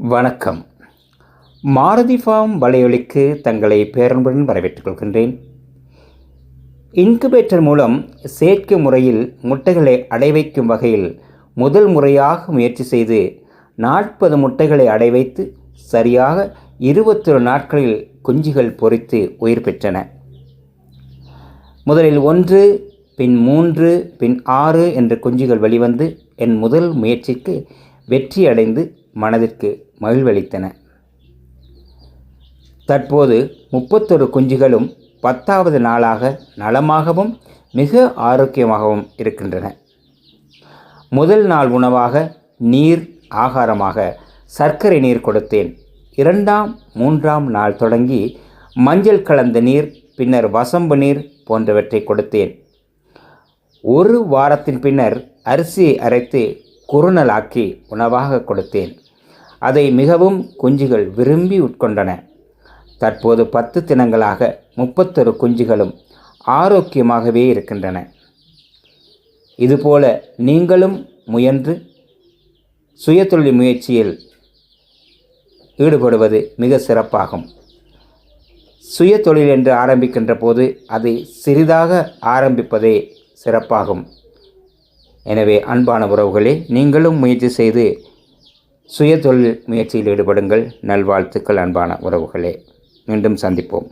வணக்கம். மாருதி ஃபார்ம் வலையொலிக்கு தங்களை பேரன்புடன் வரவேற்றுக் கொள்கின்றேன். இன்குபேட்டர் மூலம் செயற்கை முறையில் முட்டைகளை அடைவைக்கும் வகையில் முதல் முறையாக முயற்சி செய்து 40 முட்டைகளை அடைவைத்து சரியாக 21 நாட்களில் குஞ்சுகள் பொரித்து உயிர் பெற்றன. முதலில் 1, பின் 3, பின் 6 என்ற குஞ்சுகள் வெளிவந்து என் முதல் முயற்சிக்கு வெற்றி அடைந்து மனதிற்கு மகிழ்வளித்தன. தற்போது 31 குஞ்சுகளும் 10வது நாளாக நலமாகவும் மிக ஆரோக்கியமாகவும் இருக்கின்றன. முதல் நாள் உணவாக நீர், ஆகாரமாக சர்க்கரை நீர் கொடுத்தேன். 2ஆம் 3ஆம் நாள் தொடங்கி மஞ்சள் கலந்த நீர், பின்னர் வசம்பு நீர் போன்றவற்றை கொடுத்தேன். 1 வாரத்தின் பின்னர் அரிசியை அரைத்து குறுநலாக்கி உணவாக கொடுத்தேன். அதை மிகவும் குஞ்சுகள் விரும்பி உட்கொண்டன. தற்போது 10 தினங்களாக 31 குஞ்சுகளும் ஆரோக்கியமாகவே இருக்கின்றன. இதுபோல நீங்களும் முயன்று சுயதொழில் முயற்சியில் ஈடுபடுவது மிக சிறப்பாகும். சுயதொழில் என்று ஆரம்பிக்கின்ற போது அதை சிறிதாக ஆரம்பிப்பதே சிறப்பாகும். எனவே அன்பான உறவுகளே, நீங்களும் முயற்சி செய்து சுயதொழில் முயற்சியில் ஈடுபடுங்கள். நல்வாழ்த்துக்கள் அன்பான உறவுகளே. மீண்டும் சந்திப்போம்.